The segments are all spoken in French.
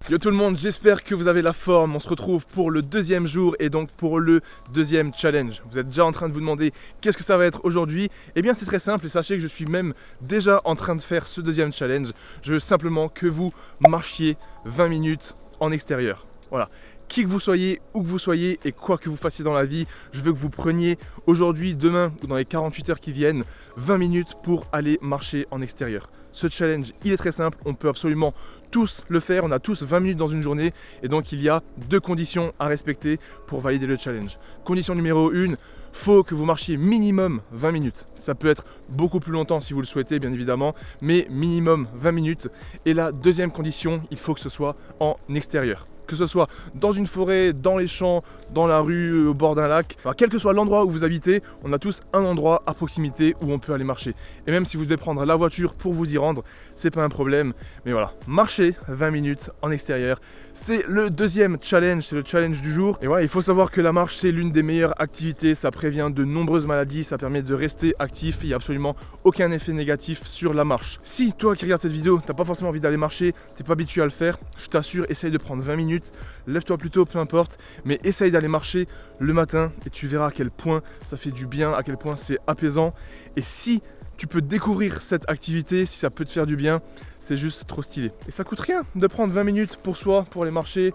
Yo tout le monde, j'espère que vous avez la forme. On se retrouve pour le deuxième jour et donc pour le deuxième challenge. Vous êtes déjà en train de vous demander qu'est-ce que ça va être aujourd'hui? Eh bien c'est très simple et sachez que je suis même déjà en train de faire ce deuxième challenge. Je veux simplement que vous marchiez 20 minutes en extérieur. Voilà. Qui que vous soyez, où que vous soyez et quoi que vous fassiez dans la vie, je veux que vous preniez aujourd'hui, demain ou dans les 48 heures qui viennent, 20 minutes pour aller marcher en extérieur. Ce challenge, il est très simple, on peut absolument tous le faire, on a tous 20 minutes dans une journée et donc il y a deux conditions à respecter pour valider le challenge. Condition numéro 1, faut que vous marchiez minimum 20 minutes. Ça peut être beaucoup plus longtemps si vous le souhaitez bien évidemment, mais minimum 20 minutes. Et la deuxième condition, il faut que ce soit en extérieur. Que ce soit dans une forêt, dans les champs, dans la rue, au bord d'un lac, enfin, quel que soit l'endroit où vous habitez, on a tous un endroit à proximité où on peut aller marcher. Et même si vous devez prendre la voiture pour vous y rendre, c'est pas un problème. Mais voilà, marcher 20 minutes en extérieur, c'est le deuxième challenge, c'est le challenge du jour. Et voilà, il faut savoir que la marche, c'est l'une des meilleures activités, ça prévient de nombreuses maladies, ça permet de rester actif, il n'y a absolument aucun effet négatif sur la marche. Si toi qui regardes cette vidéo, t'as pas forcément envie d'aller marcher, t'es pas habitué à le faire, je t'assure, essaye de prendre 20 minutes. Lève-toi plus tôt, peu importe, mais essaye d'aller marcher le matin et tu verras à quel point ça fait du bien, à quel point c'est apaisant. Et si tu peux découvrir cette activité, si ça peut te faire du bien, c'est juste trop stylé. Et ça coûte rien de prendre 20 minutes pour soi, pour aller marcher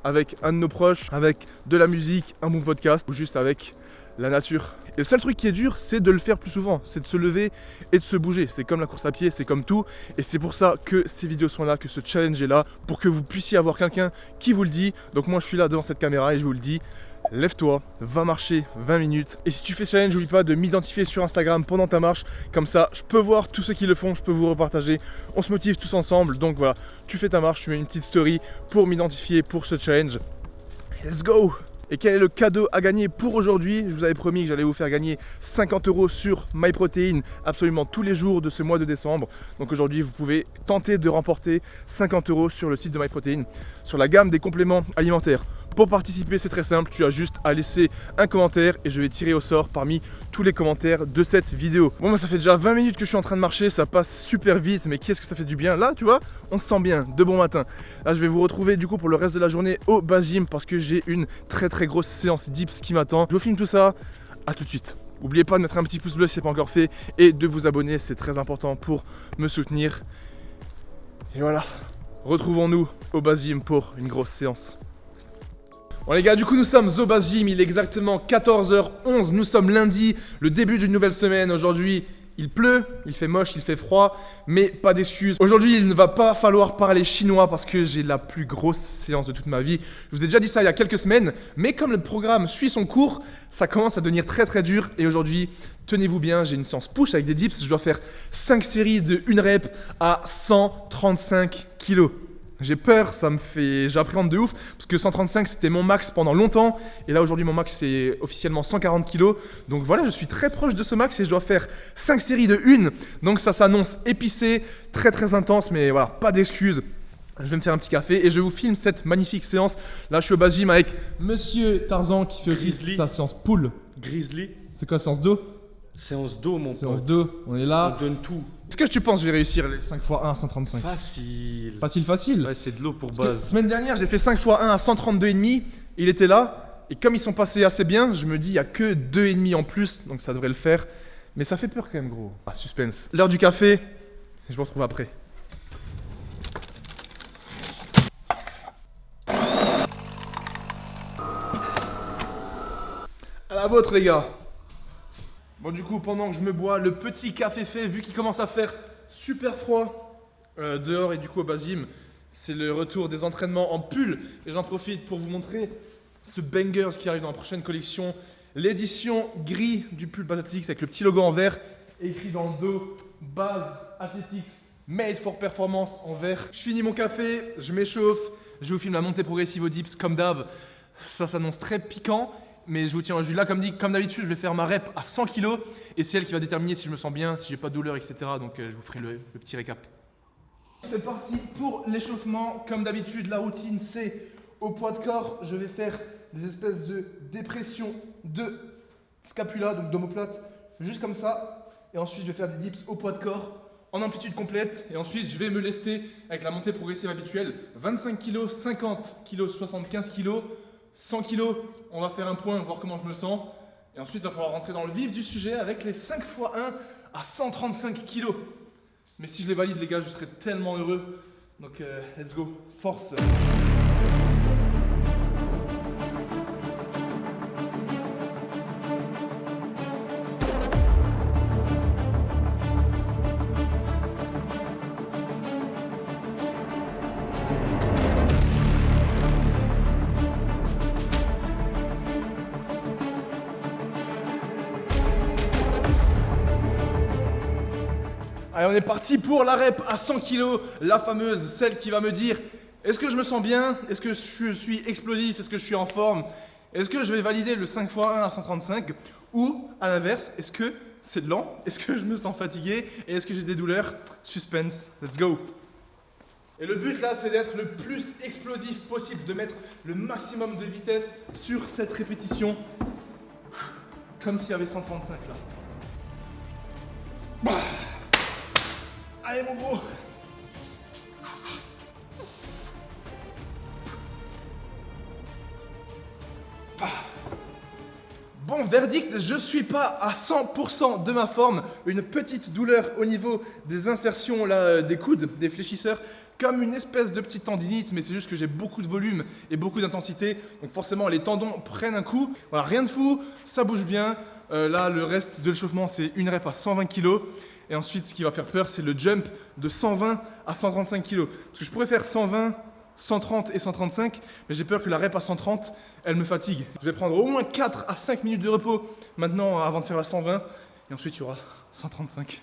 avec un de nos proches, avec de la musique, un bon podcast ou juste avec la nature. Et le seul truc qui est dur, c'est de le faire plus souvent, c'est de se lever et de se bouger. C'est comme la course à pied, c'est comme tout. Et c'est pour ça que ces vidéos sont là, que ce challenge est là, pour que vous puissiez avoir quelqu'un qui vous le dit. Donc moi je suis là devant cette caméra et je vous le dis, lève-toi, va marcher 20 minutes. Et si tu fais ce challenge, n'oublie pas de m'identifier sur Instagram pendant ta marche. Comme ça, je peux voir tous ceux qui le font, je peux vous repartager. On se motive tous ensemble. Donc voilà, tu fais ta marche, tu mets une petite story pour m'identifier pour ce challenge. Let's go! Et quel est le cadeau à gagner pour aujourd'hui? Je vous avais promis que j'allais vous faire gagner 50 € sur MyProtein absolument tous les jours de ce mois de décembre. Donc aujourd'hui, vous pouvez tenter de remporter 50 € sur le site de MyProtein, sur la gamme des compléments alimentaires. Pour participer, c'est très simple, tu as juste à laisser un commentaire et je vais tirer au sort parmi tous les commentaires de cette vidéo. Bon, ça fait déjà 20 minutes que je suis en train de marcher, ça passe super vite, mais qu'est-ce que ça fait du bien. Là, tu vois, on se sent bien, de bon matin. Là, je vais vous retrouver du coup pour le reste de la journée au bas gym parce que j'ai une très grosse séance dips qui m'attend. Je vous filme tout ça, à tout de suite. N'oubliez pas de mettre un petit pouce bleu si ce n'est pas encore fait et de vous abonner, c'est très important pour me soutenir. Et voilà, retrouvons-nous au bas gym pour une grosse séance. Bon les gars, du coup nous sommes au bas gym, il est exactement 14h11, nous sommes lundi, le début d'une nouvelle semaine. Aujourd'hui il pleut, il fait moche, il fait froid, mais pas d'excuses. Aujourd'hui il ne va pas falloir parler chinois parce que j'ai la plus grosse séance de toute ma vie. Je vous ai déjà dit ça il y a quelques semaines, mais comme le programme suit son cours, ça commence à devenir très dur. Et aujourd'hui, tenez-vous bien, j'ai une séance push avec des dips, je dois faire 5 séries de 1 rep à 135 kg. J'ai peur, j'appréhende de ouf, parce que 135 c'était mon max pendant longtemps, et là aujourd'hui mon max c'est officiellement 140 kg, donc voilà, je suis très proche de ce max et je dois faire 5 séries de 1, donc ça s'annonce épicé, très intense, mais voilà, pas d'excuses. Je vais me faire un petit café et je vous filme cette magnifique séance. Là je suis au bas gym avec Monsieur Tarzan qui fait aussi sa séance pool. Grizzly. C'est quoi, séance dos? Séance dos, mon pote. Séance dos, on est là. On donne tout. Est-ce que tu penses que je vais réussir les 5 x 1 à 135? Facile. Facile. Ouais, c'est de l'eau pour Parce que base. semaine dernière, j'ai fait 5 x 1 à 132,5. Il était là. Et comme ils sont passés assez bien, je me dis, il n'y a que 2,5 en plus. Donc ça devrait le faire. Mais ça fait peur quand même, gros. Ah, suspense. L'heure du café. Je vous retrouve après. À la vôtre, les gars. Bon, du coup, pendant que je me bois le petit café fait, vu qu'il commence à faire super froid dehors et du coup au bas gym, c'est le retour des entraînements en pull. Et j'en profite pour vous montrer ce banger qui arrive dans la prochaine collection. L'édition gris du pull Base Athletics avec le petit logo en vert, écrit dans le dos Base Athletics Made for Performance en vert. Je finis mon café, je m'échauffe, je vous filme la montée progressive aux dips comme d'hab. Ça s'annonce très piquant. Mais je vous tiens au jus. Là, comme d'habitude, je vais faire ma rep à 100 kg et c'est elle qui va déterminer si je me sens bien, si j'ai pas de douleur, etc. Donc je vous ferai le petit récap. C'est parti pour l'échauffement. Comme d'habitude, la routine c'est au poids de corps. Je vais faire des espèces de dépression de scapula, donc d'omoplate, juste comme ça. Et ensuite, je vais faire des dips au poids de corps en amplitude complète et ensuite je vais me lester avec la montée progressive habituelle. 25 kg, 50 kg, 75 kg, 100 kg, on va faire un point, voir comment je me sens. Et ensuite il va falloir rentrer dans le vif du sujet avec les 5 x 1 à 135 kg. Mais si je les valide les gars, je serai tellement heureux. Donc let's go, force. Allez, on est parti pour la rep à 100 kg, la fameuse, celle qui va me dire est-ce que je me sens bien, est-ce que je suis explosif, est-ce que je suis en forme, est-ce que je vais valider le 5 x 1 à 135 ou à l'inverse, est-ce que c'est lent, est-ce que je me sens fatigué et est-ce que j'ai des douleurs. Suspense, let's go. Et le but là, c'est d'être le plus explosif possible, de mettre le maximum de vitesse sur cette répétition, comme s'il y avait 135 là. Bah. Allez mon gros. Bon, verdict, je suis pas à 100% de ma forme. Une petite douleur au niveau des insertions là, des coudes, des fléchisseurs, comme une espèce de petite tendinite, mais c'est juste que j'ai beaucoup de volume et beaucoup d'intensité. Donc forcément, les tendons prennent un coup. Voilà, rien de fou, ça bouge bien. Là, le reste de l'échauffement, c'est une rep à 120 kg. Et ensuite, ce qui va faire peur, c'est le jump de 120 à 135 kg. Parce que je pourrais faire 120, 130 et 135, mais j'ai peur que la rep à 130, elle me fatigue. Je vais prendre au moins 4 à 5 minutes de repos maintenant avant de faire la 120. Et ensuite, il y aura 135.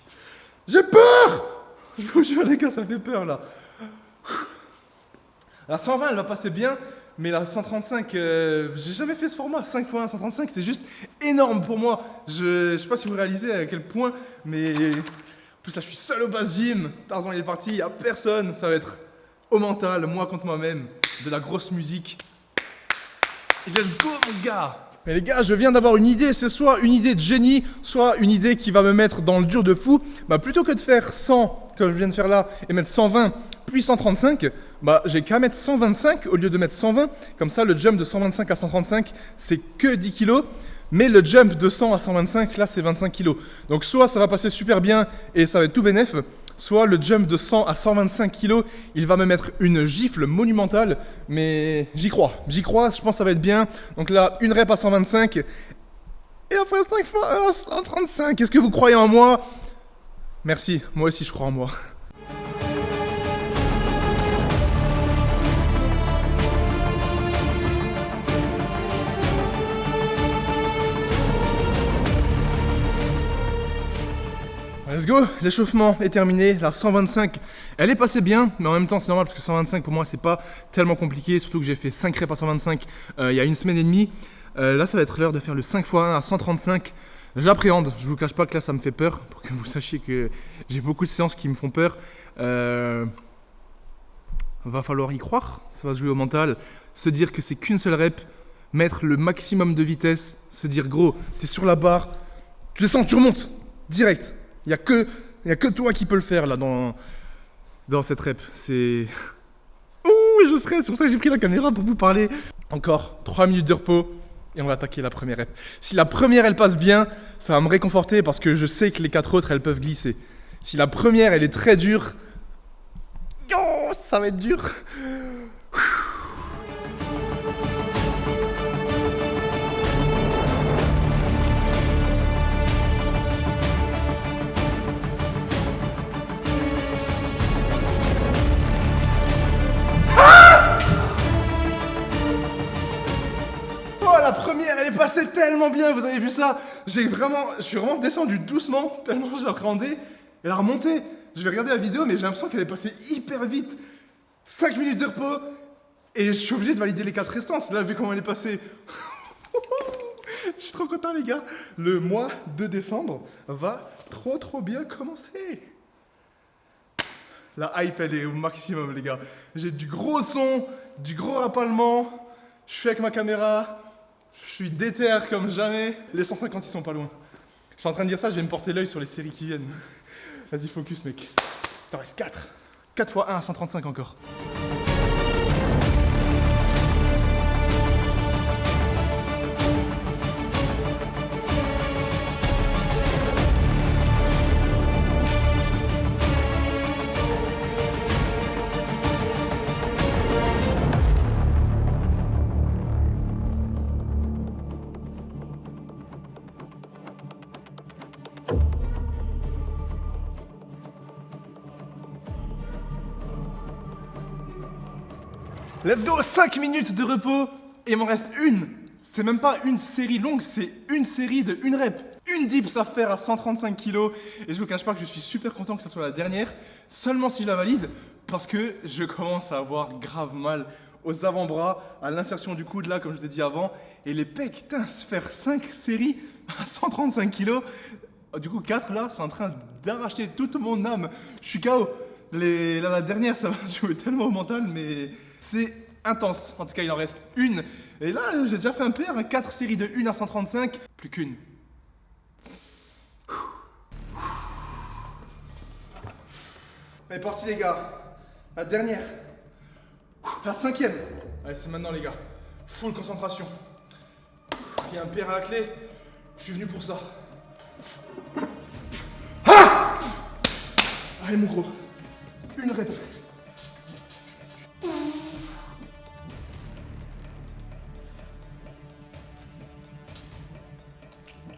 J'ai peur! Je vous jure, les gars, ça fait peur, là. La 120, elle va passer bien, mais la 135, j'ai jamais fait ce format. 5 x 1, 135, c'est juste énorme pour moi. Je sais pas si vous réalisez à quel point, mais en plus là, je suis seul au base gym. Tarzan, il est parti, il n'y a personne. Ça va être au mental, moi contre moi-même, de la grosse musique. Et let's go, mon gars! Mais les gars, je viens d'avoir une idée, c'est soit une idée de génie, soit une idée qui va me mettre dans le dur de fou. Bah, plutôt que de faire 100, comme je viens de faire là, et mettre 120, puis 135, bah, j'ai qu'à mettre 125 au lieu de mettre 120. Comme ça, le jump de 125 à 135, c'est que 10 kg. Mais le jump de 100 à 125, là, c'est 25 kg. Donc, soit ça va passer super bien et ça va être tout bénef, soit le jump de 100 à 125 kg, il va me mettre une gifle monumentale. Mais j'y crois, je pense que ça va être bien. Donc là, une rep à 125 et après 5 fois 1 à 135. Est-ce que vous croyez en moi? Merci, moi aussi je crois en moi. Let's go, l'échauffement est terminé, la 125, elle est passée bien, mais en même temps c'est normal parce que 125 pour moi c'est pas tellement compliqué, surtout que j'ai fait 5 reps à 125 il y a une semaine et demie. Là ça va être l'heure de faire le 5 x 1 à 135. J'appréhende, je vous cache pas que là ça me fait peur, pour que vous sachiez que j'ai beaucoup de séances qui me font peur. Va falloir y croire, ça va se jouer au mental, se dire que c'est qu'une seule rep, mettre le maximum de vitesse, se dire gros, t'es sur la barre, tu descends, tu remontes, direct. Il n'y a que toi qui peux le faire là dans cette rep. C'est... Ouh, je stresse, c'est pour ça que j'ai pris la caméra pour vous parler. Encore 3 minutes de repos et on va attaquer la première rep. Si la première elle passe bien, ça va me réconforter parce que je sais que les 4 autres elles peuvent glisser. Si la première elle est très dure, oh, ça va être dur. La première, elle est passée tellement bien, vous avez vu ça? Je suis vraiment descendu doucement, tellement j'appréhendais. Elle a remonté. Je vais regarder la vidéo, mais j'ai l'impression qu'elle est passée hyper vite. 5 minutes de repos, et je suis obligé de valider les 4 restantes. Là, vu comment elle est passée. Je suis trop content, les gars. Le mois de décembre va trop bien commencer. La hype, elle est au maximum, les gars. J'ai du gros son, du gros rapalement. Je suis avec ma caméra. Je suis déter comme jamais. Les 150, ils sont pas loin. Je suis en train de dire ça, je vais me porter l'œil sur les séries qui viennent. Vas-y, focus, mec. T'en reste 4. 4 x 1 à 135 encore. Let's go, 5 minutes de repos et il m'en reste une. C'est même pas une série longue, c'est une série de 1 rep. Une dips à faire à 135 kg et je vous cache pas que je suis super content que ça soit la dernière, seulement si je la valide, parce que je commence à avoir grave mal aux avant-bras, à l'insertion du coude là, comme je vous ai dit avant, et les pecs, putain, se faire 5 séries à 135 kg, du coup 4 là, c'est en train d'arracher toute mon âme. Je suis KO. Là, la dernière, ça va jouer tellement au mental, mais c'est intense. En tout cas, il en reste une. Et là, j'ai déjà fait un PR, 4 séries de 1 à 135, plus qu'une. On est parti, les gars. La dernière. La 5e. Allez, c'est maintenant, les gars. Full concentration. Il y a un PR à la clé. Je suis venu pour ça. Ah! Allez, mon gros. Une rep.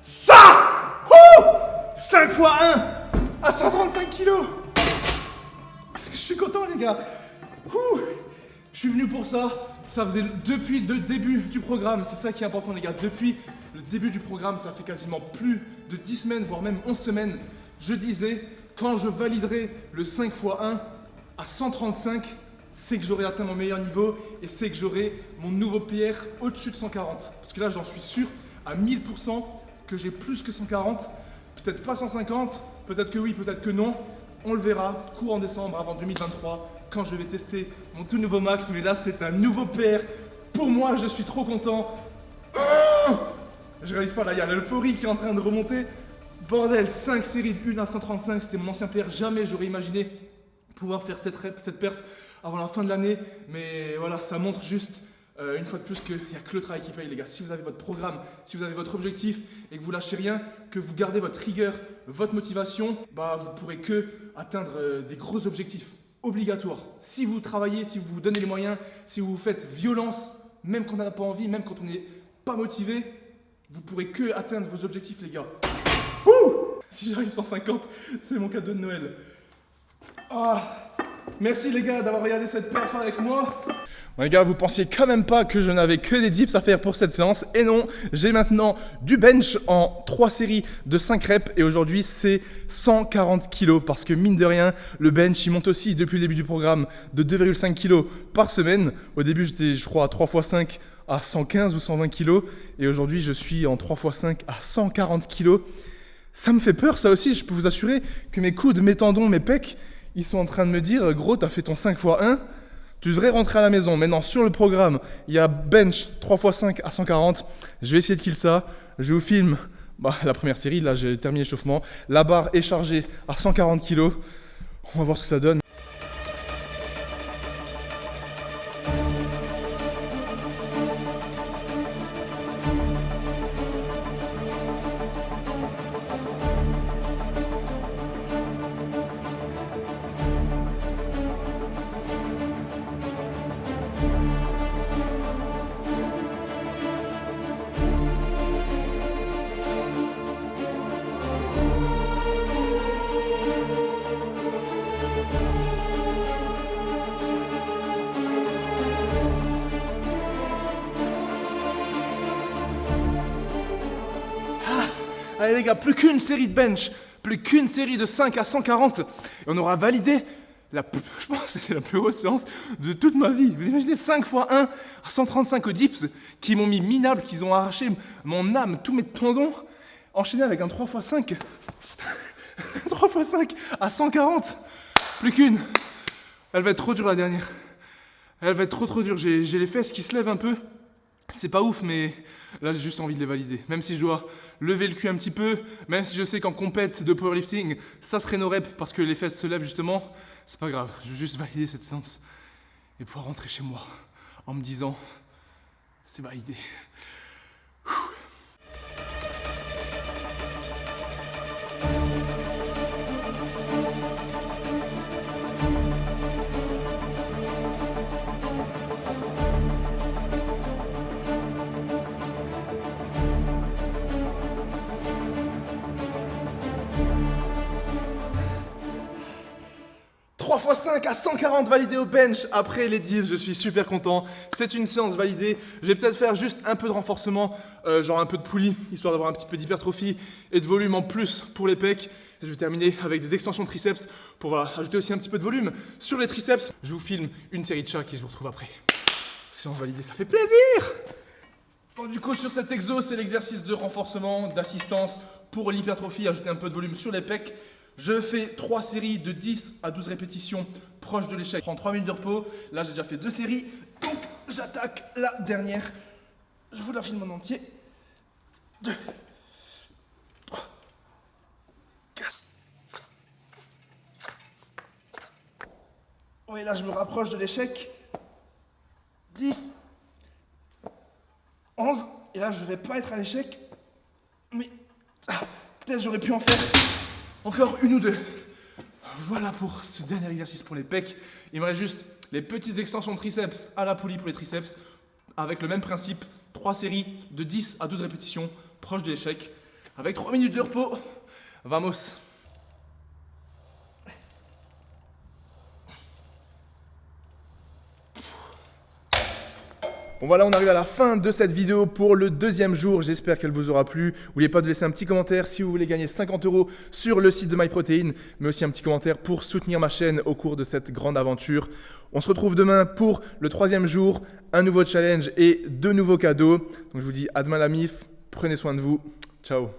Ça! 5 x 1 à 135 kg. Parce que je suis content, les gars. Je suis venu pour ça. Ça faisait depuis le début du programme. C'est ça qui est important, les gars. Depuis le début du programme, ça fait quasiment plus de 10 semaines, voire même 11 semaines. Je disais, quand je validerai le 5 x 1 à 135, c'est que j'aurai atteint mon meilleur niveau et c'est que j'aurai mon nouveau PR au-dessus de 140. Parce que là, j'en suis sûr à 1000% que j'ai plus que 140. Peut-être pas 150, peut-être que oui, peut-être que non. On le verra courant décembre avant 2023 quand je vais tester mon tout nouveau max. Mais là, c'est un nouveau PR. Pour moi, je suis trop content. Je réalise pas, là, il y a l'euphorie qui est en train de remonter. Bordel, 5 séries de 1 à 135, c'était mon ancien PR. Jamais j'aurais imaginé pouvoir faire cette perf avant la fin de l'année. Mais voilà, ça montre juste une fois de plus qu'il n'y a que le travail qui paye, les gars. Si vous avez votre programme, si vous avez votre objectif et que vous lâchez rien, que vous gardez votre rigueur, votre motivation, bah vous pourrez que atteindre des gros objectifs obligatoires. Si vous travaillez, si vous vous donnez les moyens, si vous vous faites violence, même quand on n'a pas envie, même quand on n'est pas motivé, vous pourrez que atteindre vos objectifs, les gars. Si j'arrive 150, c'est mon cadeau de Noël. Merci les gars d'avoir regardé cette perf avec moi. Bon les gars, vous pensiez quand même pas que je n'avais que des dips à faire pour cette séance. Et non, j'ai maintenant du bench en 3 séries de 5 reps. Et aujourd'hui, c'est 140 kg. Parce que mine de rien, le bench, il monte aussi depuis le début du programme de 2,5 kg par semaine. Au début, j'étais, je crois, à 3 x 5 à 115 ou 120 kg. Et aujourd'hui, je suis en 3 x 5 à 140 kg. Ça me fait peur, ça aussi. Je peux vous assurer que mes coudes, mes tendons, mes pecs, ils sont en train de me dire, gros, t'as fait ton 5 x 1, tu devrais rentrer à la maison. Maintenant, sur le programme, il y a bench 3 x 5 à 140. Je vais essayer de kill ça. Je vous filme la première série. Là, j'ai terminé l'échauffement. La barre est chargée à 140 kg. On va voir ce que ça donne. Allez les gars, plus qu'une série de bench, plus qu'une série de 5 à 140 et on aura validé, je pense que c'était la plus grosse séance de toute ma vie. Vous imaginez 5 x 1 à 135 au dips qui m'ont mis minable, qui ont arraché mon âme, tous mes tendons, enchaîné avec un 3 x 5, 3 x 5 à 140, plus qu'une. Elle va être trop dure la dernière. Elle va être trop dure, j'ai les fesses qui se lèvent un peu. C'est pas ouf, mais là j'ai juste envie de les valider. Même si je dois lever le cul un petit peu, même si je sais qu'en compète de powerlifting, ça serait nos reps parce que les fesses se lèvent justement, c'est pas grave. Je veux juste valider cette séance et pouvoir rentrer chez moi en me disant, c'est validé. 3 x 5 à 140 validés au bench après les dips, je suis super content. C'est une séance validée. Je vais peut-être faire juste un peu de renforcement, genre un peu de poulie, histoire d'avoir un petit peu d'hypertrophie et de volume en plus pour les pecs. Et je vais terminer avec des extensions de triceps pour ajouter aussi un petit peu de volume sur les triceps. Je vous filme une série de chaque et je vous retrouve après. Séance validée, ça fait plaisir! Bon, du coup, sur cet exo, c'est l'exercice de renforcement, d'assistance pour l'hypertrophie, ajouter un peu de volume sur les pecs. Je fais 3 séries de 10 à 12 répétitions proches de l'échec. Je prends 3 minutes de repos. Là, j'ai déjà fait 2 séries. Donc, j'attaque la dernière. Je vous la filme en entier. 2, 3, 4. Oui, là, je me rapproche de l'échec. 10, 11. Et là, je ne vais pas être à l'échec. Mais peut-être j'aurais pu en faire encore une ou deux. Voilà pour ce dernier exercice pour les pecs. Il me reste juste les petites extensions de triceps à la poulie pour les triceps avec le même principe. 3 séries de 10 à 12 répétitions proches de l'échec avec 3 minutes de repos. Vamos! Bon voilà, on arrive à la fin de cette vidéo pour le deuxième jour. J'espère qu'elle vous aura plu. N'oubliez pas de laisser un petit commentaire si vous voulez gagner 50 € sur le site de MyProtein, mais aussi un petit commentaire pour soutenir ma chaîne au cours de cette grande aventure. On se retrouve demain pour le troisième jour, un nouveau challenge et 2 nouveaux cadeaux. Donc je vous dis à demain la MIF, prenez soin de vous. Ciao.